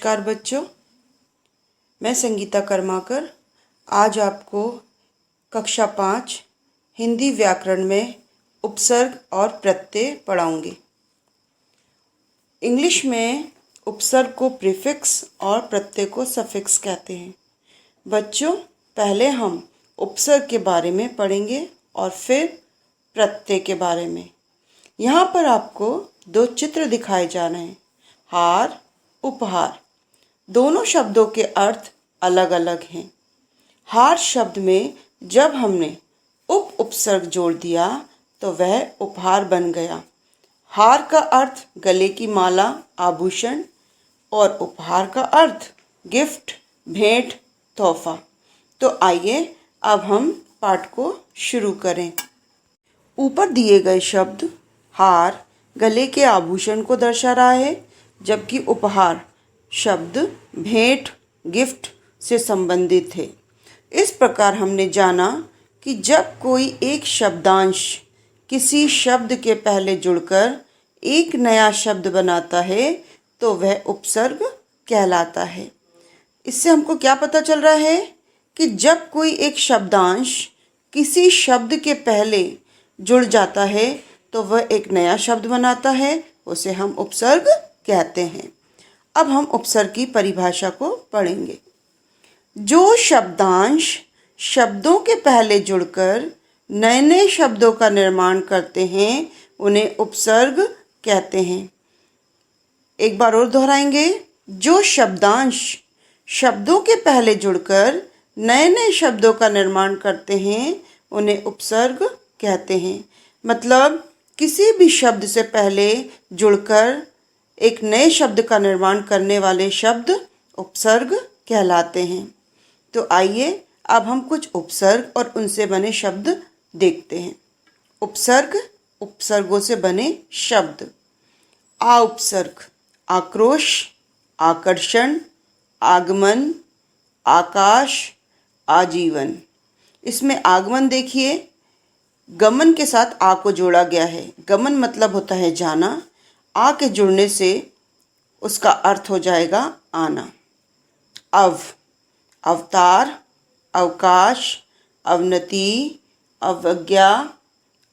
नमस्कार बच्चों, मैं संगीता कर्माकर आज आपको कक्षा 5 हिंदी व्याकरण में उपसर्ग और प्रत्यय पढ़ाऊंगी। इंग्लिश में उपसर्ग को प्रीफिक्स और प्रत्यय को सफिक्स कहते हैं। बच्चों, पहले हम उपसर्ग के बारे में पढ़ेंगे और फिर प्रत्यय के बारे में। यहाँ पर आपको दो चित्र दिखाए जा रहे हैं, हार, उपहार। दोनों शब्दों के अर्थ अलग अलग हैं। हार शब्द में जब हमने उपसर्ग जोड़ दिया तो वह उपहार बन गया। हार का अर्थ गले की माला, आभूषण, और उपहार का अर्थ गिफ्ट, भेंट, तोहफा। तो आइए अब हम पाठ को शुरू करें। ऊपर दिए गए शब्द हार गले के आभूषण को दर्शा रहा है, जबकि उपहार शब्द भेंट, गिफ्ट से संबंधित है। इस प्रकार हमने जाना कि जब कोई एक शब्दांश किसी शब्द के पहले जुड़कर एक नया शब्द बनाता है तो वह उपसर्ग कहलाता है। इससे हमको क्या पता चल रहा है कि जब कोई एक शब्दांश किसी शब्द के पहले जुड़ जाता है तो वह एक नया शब्द बनाता है, उसे हम उपसर्ग कहते हैं। अब हम उपसर्ग की परिभाषा को पढ़ेंगे। जो शब्दांश शब्दों के पहले जुड़कर नए नए शब्दों का निर्माण करते हैं उन्हें उपसर्ग कहते हैं। एक बार और दोहराएंगे। जो शब्दांश शब्दों के पहले जुड़कर नए नए शब्दों का निर्माण करते हैं उन्हें उपसर्ग कहते हैं। मतलब किसी भी शब्द से पहले जुड़कर एक नए शब्द का निर्माण करने वाले शब्द उपसर्ग कहलाते हैं। तो आइए अब हम कुछ उपसर्ग और उनसे बने शब्द देखते हैं। उपसर्ग, उपसर्गों से बने शब्द। आ उपसर्ग आक्रोश, आकर्षण, आगमन, आकाश, आजीवन। इसमें आगमन देखिए, गमन के साथ आ को जोड़ा गया है। गमन मतलब होता है जाना, आ के जुड़ने से उसका अर्थ हो जाएगा आना। अवतार, अवकाश, अवनति, अवज्ञा,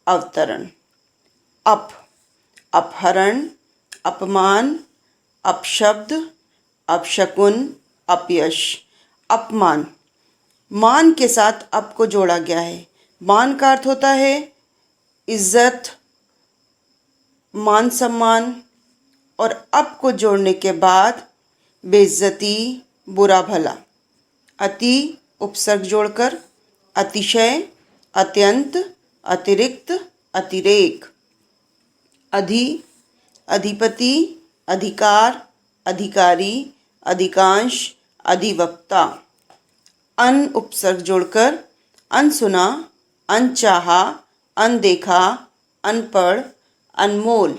अवतरण। अपहरण, अपमान, अपशब्द, अपशकुन, अपयश, अपमान। मान के साथ अप को जोड़ा गया है। मान का अर्थ होता है इज्जत, मान सम्मान, और अप को जोड़ने के बाद बेइज्जती, बुरा भला। अति उपसर्ग जोड़कर अतिशय, अत्यंत, अतिरिक्त, अतिरेक। अधि, अधिपति, अधिकार, अधिकारी, अधिकांश, अधिवक्ता। अन उपसर्ग जोड़कर अनसुना, अनचाहा, अनदेखा, अनपढ़, अनमोल।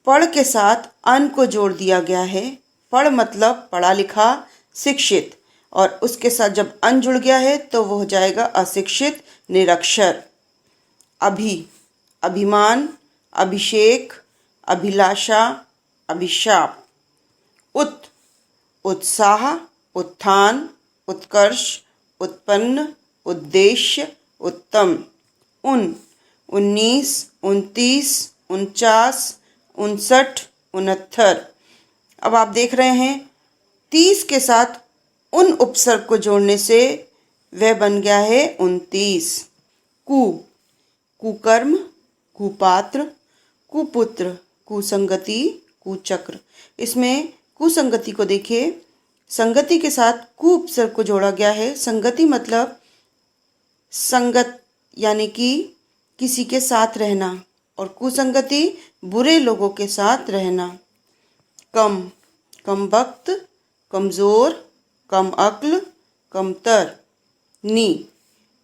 पढ़ के साथ अन को जोड़ दिया गया है। पढ़ मतलब पढ़ा लिखा, शिक्षित, और उसके साथ जब अन जुड़ गया है तो वो हो जाएगा अशिक्षित, निरक्षर। अभिमान, अभिषेक, अभिलाषा, अभिशाप। उत्साह, उत्थान, उत्कर्ष, उत्पन्न, उद्देश्य, उत्तम। 19, 29, 49, 59, 69। अब आप देख रहे हैं 30 के साथ उन उपसर्ग को जोड़ने से वह बन गया है 29। कुकर्म, कुपात्र, कुपुत्र, कुसंगति, कुचक्र। इसमें कुसंगति को देखिए, संगति के साथ कु उपसर्ग को जोड़ा गया है। संगति मतलब संगत यानी कि किसी के साथ रहना, और कुसंगति बुरे लोगों के साथ रहना। कम वक्त, कमज़ोर, कम अक्ल, कमतर।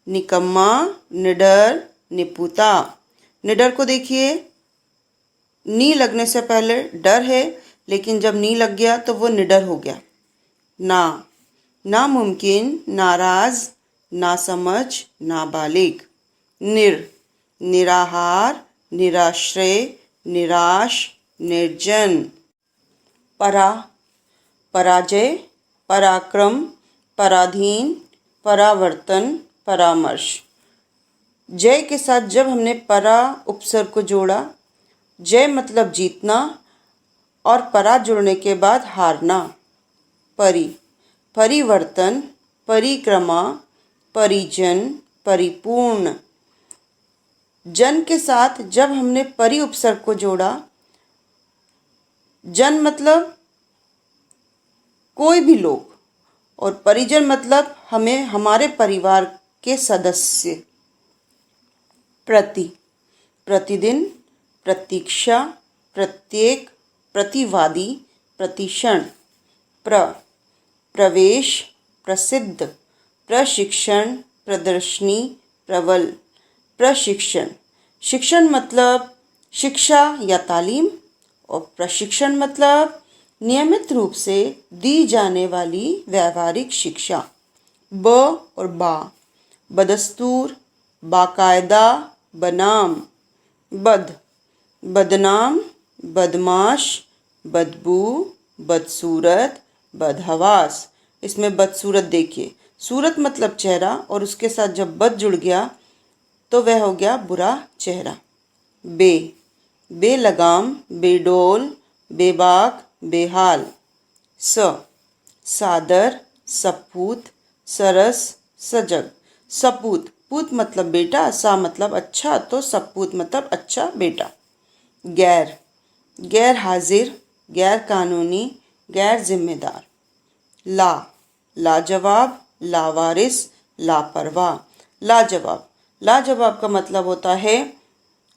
निकम्मा, निडर, निपुता। निडर को देखिए, नी लगने से पहले डर है, लेकिन जब नी लग गया तो वो निडर हो गया। नामुमकिन, नाराज, नासमझ, नाबालिग। निराहार, निराश्रय, निराश, निर्जन। पराजय, पराक्रम, पराधीन, परावर्तन, परामर्श। जय के साथ जब हमने परा उपसर्ग को जोड़ा, जय मतलब जीतना और परा जुड़ने के बाद हारना। परि, परिवर्तन, परिक्रमा, परिजन, परिपूर्ण। जन के साथ जब हमने परि उपसर्ग को जोड़ा, जन मतलब कोई भी लोग और परिजन मतलब हमें हमारे परिवार के सदस्य। प्रति, प्रतिदिन, प्रतीक्षा, प्रत्येक, प्रतिवादी, प्रतिक्षण। प्रवेश, प्रसिद्ध, प्रशिक्षण, प्रदर्शनी, प्रबल, प्रशिक्षण। शिक्षण मतलब शिक्षा या तालीम और प्रशिक्षण मतलब नियमित रूप से दी जाने वाली व्यावहारिक शिक्षा। ब और बा, बदस्तूर, बाकायदा, बनाम। बद, बदनाम, बदमाश, बदबू, बदसूरत, बदहवास। इसमें बदसूरत देखिए, सूरत मतलब चेहरा और उसके साथ जब बद जुड़ गया तो वह हो गया बुरा चेहरा। बे, बेलगाम, बेडोल, बेबाक, बेहाल। स, सादर, सपूत, सरस, सजग। सपूत, पूत मतलब बेटा, सा मतलब अच्छा, तो सपूत मतलब अच्छा बेटा। गैर, गैर हाजिर, गैर कानूनी, गैर जिम्मेदार। ला, लाजवाब, लावारिस, लापरवाह। लाजवाब, लाजवाब का मतलब होता है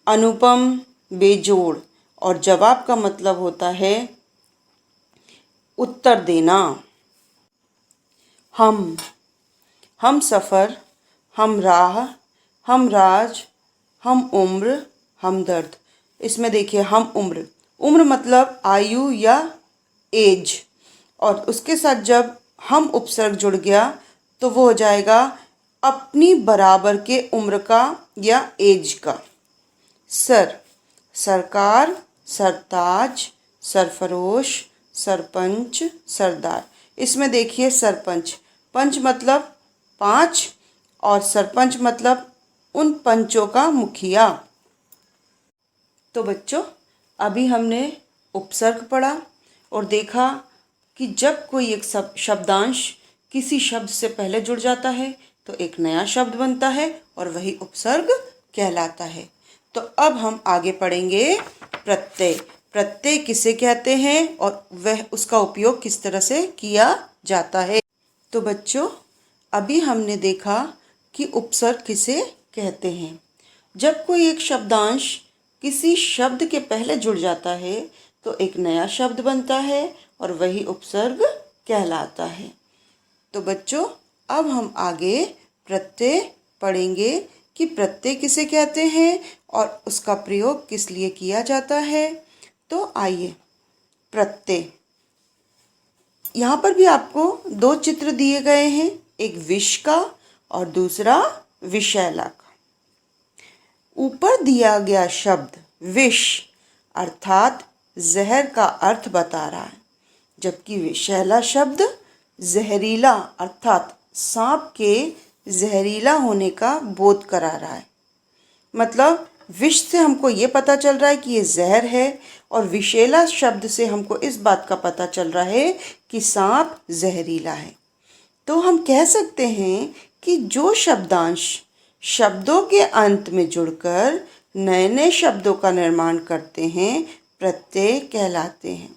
अनुपम, बेजोड़ और जवाब का मतलब होता है उत्तर देना। हम सफ़र, हम राह, हम राज, हम उम्र, हम दर्द। इसमें देखिए हम उम्र, उम्र मतलब आयु या एज और उसके साथ जब हम उपसर्ग जुड़ गया तो वो हो जाएगा अपनी बराबर के उम्र का या एज का। सर, सरकार, सरताज, सरफरोश, सरपंच, सरदार। इसमें देखिए सरपंच, पंच मतलब 5 और सरपंच मतलब उन पंचों का मुखिया। तो बच्चों अभी हमने उपसर्ग पढ़ा और देखा कि जब कोई एक शब्दांश किसी शब्द से पहले जुड़ जाता है तो एक नया शब्द बनता है और वही उपसर्ग कहलाता है। तो अब हम आगे पढ़ेंगे प्रत्यय। प्रत्यय किसे कहते हैं और वह उसका उपयोग किस तरह से किया जाता है। तो बच्चों अभी हमने देखा कि उपसर्ग किसे कहते हैं। जब कोई एक शब्दांश किसी शब्द के पहले जुड़ जाता है तो एक नया शब्द बनता है और वही उपसर्ग कहलाता है। तो बच्चों अब हम आगे प्रत्यय पढ़ेंगे कि प्रत्यय किसे कहते हैं और उसका प्रयोग किस लिए किया जाता है। तो आइए, प्रत्यय, यहाँ पर भी आपको 2 चित्र दिए गए हैं, एक विष का और दूसरा विषैला का। ऊपर दिया गया शब्द विष अर्थात जहर का अर्थ बता रहा है, जबकि विषैला शब्द जहरीला अर्थात सांप के जहरीला होने का बोध करा रहा है। मतलब विष से हमको ये पता चल रहा है कि ये जहर है और विषैला शब्द से हमको इस बात का पता चल रहा है कि सांप जहरीला है। तो हम कह सकते हैं कि जो शब्दांश शब्दों के अंत में जुड़कर नए नए शब्दों का निर्माण करते हैं प्रत्यय कहलाते हैं।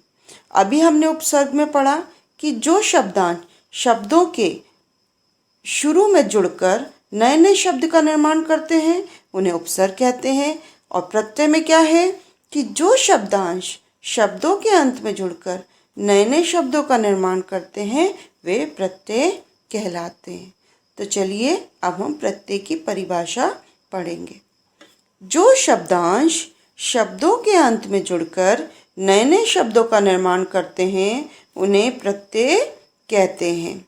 अभी हमने उपसर्ग में पढ़ा कि जो शब्दांश शब्दों के शुरू में जुड़कर नए नए शब्द का निर्माण करते हैं उन्हें उपसर्ग कहते हैं। और प्रत्यय में क्या है कि जो शब्दांश शब्दों के अंत में जुड़कर नए नए शब्दों का निर्माण करते हैं वे प्रत्यय कहलाते हैं। तो चलिए अब हम प्रत्यय की परिभाषा पढ़ेंगे। जो शब्दांश शब्दों के अंत में जुड़कर नए नए शब्दों का निर्माण करते हैं उन्हें प्रत्यय कहते हैं।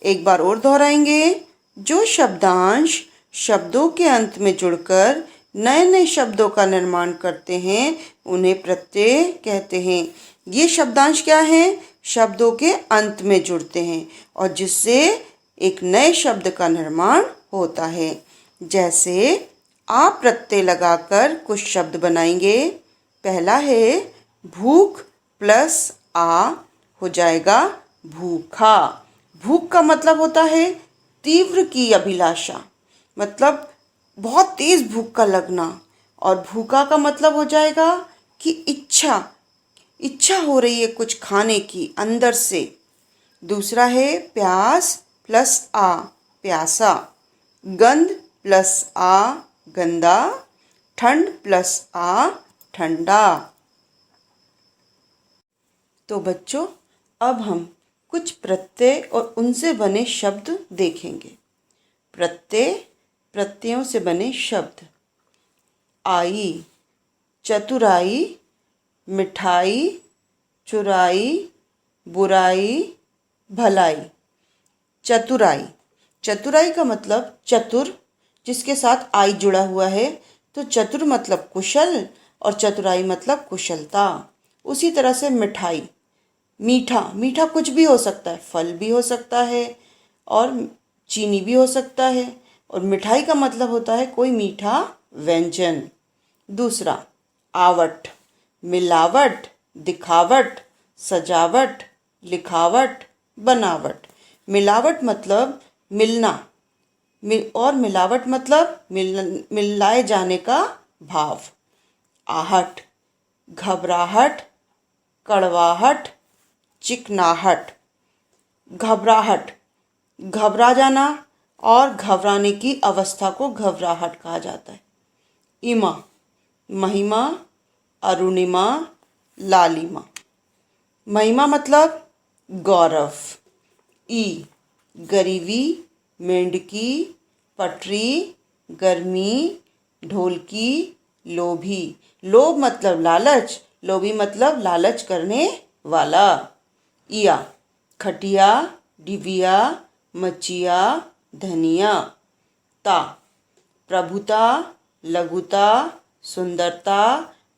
एक बार और दोहराएंगे, जो शब्दांश शब्दों के अंत में जुड़कर नए नए शब्दों का निर्माण करते हैं उन्हें प्रत्यय कहते हैं। ये शब्दांश क्या हैं? शब्दों के अंत में जुड़ते हैं और जिससे एक नए शब्द का निर्माण होता है। जैसे आप प्रत्यय लगाकर कुछ शब्द बनाएंगे। पहला है भूख प्लस आ हो जाएगा भूखा। भूख का मतलब होता है तीव्र की अभिलाषा, मतलब बहुत तेज भूख का लगना। और भूखा का मतलब हो जाएगा कि इच्छा हो रही है कुछ खाने की अंदर से। दूसरा है प्यास प्लस आ प्यासा। गंध प्लस आ गंदा। ठंड प्लस आ ठंडा। तो बच्चों, अब हम कुछ प्रत्यय और उनसे बने शब्द देखेंगे। प्रत्ययों से बने शब्द। आई, चतुराई, मिठाई, चुराई, बुराई, भलाई। चतुराई का मतलब चतुर, जिसके साथ आई जुड़ा हुआ है। तो चतुर मतलब कुशल और चतुराई मतलब कुशलता। उसी तरह से मिठाई, मीठा कुछ भी हो सकता है, फल भी हो सकता है और चीनी भी हो सकता है। और मिठाई का मतलब होता है कोई मीठा व्यंजन। दूसरा आवट, मिलावट, दिखावट, सजावट, लिखावट, बनावट। मिलावट मतलब मिलना और मिलावट मतलब मिलाए जाने का भाव। आहट, घबराहट, कड़वाहट, चिकनाहट। घबराहट, घबरा जाना और घबराने की अवस्था को घबराहट कहा जाता है। इमा, महिमा, अरुणिमा, लालिमा। महिमा मतलब गौरव। ई, गरीबी, मेंढकी, पटरी, गर्मी, ढोलकी, लोभी। लोभ मतलब लालच, लोभी मतलब लालच करने वाला। इया, खटिया, डिबिया, मचिया, धनिया। ता, प्रभुता, लघुता, सुंदरता,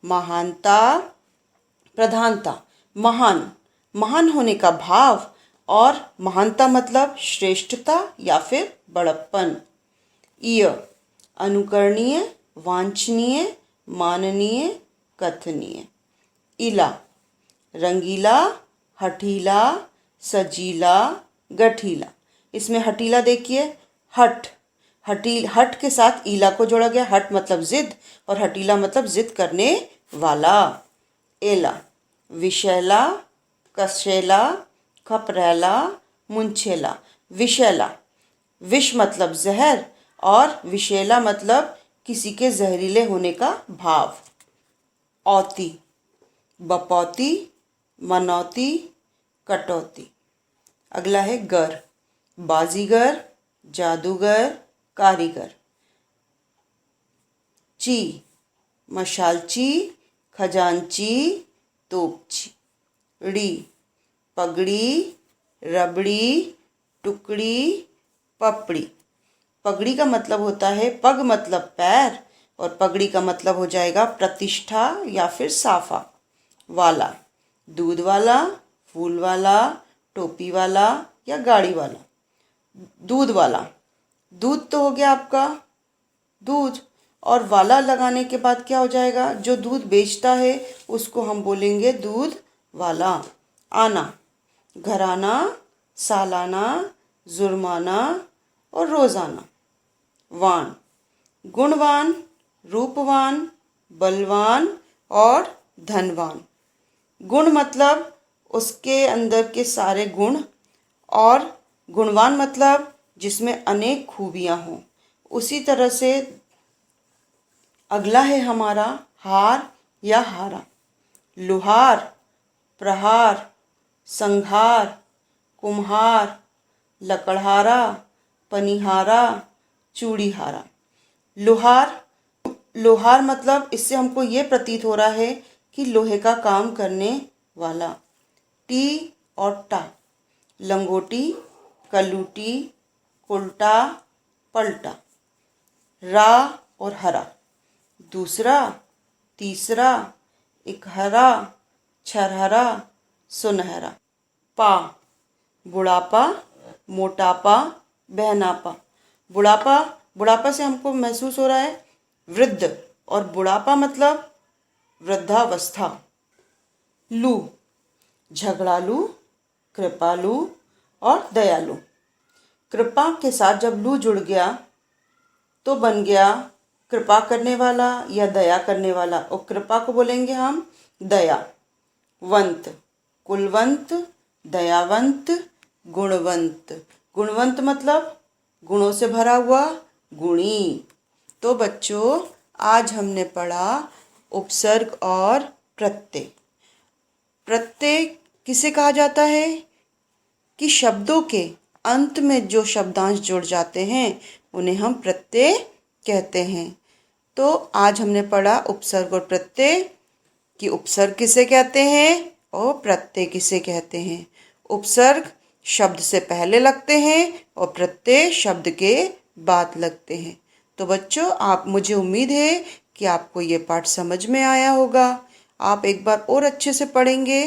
महानता, प्रधानता। महान होने का भाव और महानता मतलब श्रेष्ठता या फिर बड़प्पन। इय, अनुकरणीय, वांछनीय, माननीय, कथनीय। इला, रंगीला, हठीला, सजीला, गठीला। इसमें हठीला देखिए, हट के साथ ईला को जोड़ा गया। हट मतलब जिद और हठीला मतलब जिद करने वाला। एला, विशैला, कशैला, खपरैला, मुंछेला। विशैला, विष मतलब जहर और विशैला मतलब किसी के जहरीले होने का भाव। औती, बपौती, मनौती, कटौती। अगला है गर, बाजीगर, जादूगर, कारीगर। ची, मशालची, खजांची, तोपची। ड़ी, पगड़ी, रबड़ी, टुकड़ी, पपड़ी। पगड़ी का मतलब होता है, पग मतलब पैर और पगड़ी का मतलब हो जाएगा प्रतिष्ठा या फिर साफा वाला। दूध वाला, फूल वाला, टोपी वाला या गाड़ी वाला। दूध वाला, दूध तो हो गया आपका दूध, और वाला लगाने के बाद क्या हो जाएगा? जो दूध बेचता है उसको हम बोलेंगे दूध वाला। आना, घराना, सालाना, जुर्माना और रोजाना। वान, गुणवान, रूपवान, बलवान और धनवान। गुण मतलब उसके अंदर के सारे गुण और गुणवान मतलब जिसमें अनेक खूबियां हों। उसी तरह से अगला है हमारा हार या हारा। लुहार, प्रहार, संघार, कुम्हार, लकड़हारा, पनिहारा, चूड़ीहारा। लोहार मतलब इससे हमको ये प्रतीत हो रहा है कि लोहे का काम करने वाला। टी और टा, लंगोटी, कलूटी, उल्टा, पलटा। रा और हरा, दूसरा, तीसरा, इकहरा, छरहरा सुनहरा। पा, बुढ़ापा, मोटापा, बहनापा। बुढ़ापा, बुढ़ापा से हमको महसूस हो रहा है वृद्ध, और बुढ़ापा मतलब वृद्धावस्था। लू, झगड़ालू, कृपालु और दयालु। कृपा के साथ जब लू जुड़ गया तो बन गया कृपा करने वाला या दया करने वाला, और कृपा को बोलेंगे हम दया। वंत, कुलवंत, दयावंत, गुणवंत। गुणवंत मतलब गुणों से भरा हुआ, गुणी। तो बच्चों, आज हमने पढ़ा उपसर्ग और प्रत्यय। प्रत्यय किसे कहा जाता है कि शब्दों के अंत में जो शब्दांश जुड़ जाते हैं उन्हें हम प्रत्यय कहते हैं। तो आज हमने पढ़ा उपसर्ग और प्रत्यय कि उपसर्ग किसे कहते हैं और प्रत्यय किसे कहते हैं। उपसर्ग शब्द से पहले लगते हैं और प्रत्यय शब्द के बाद लगते हैं। तो बच्चों, मुझे उम्मीद है कि आपको ये पाठ समझ में आया होगा। आप एक बार और अच्छे से पढ़ेंगे,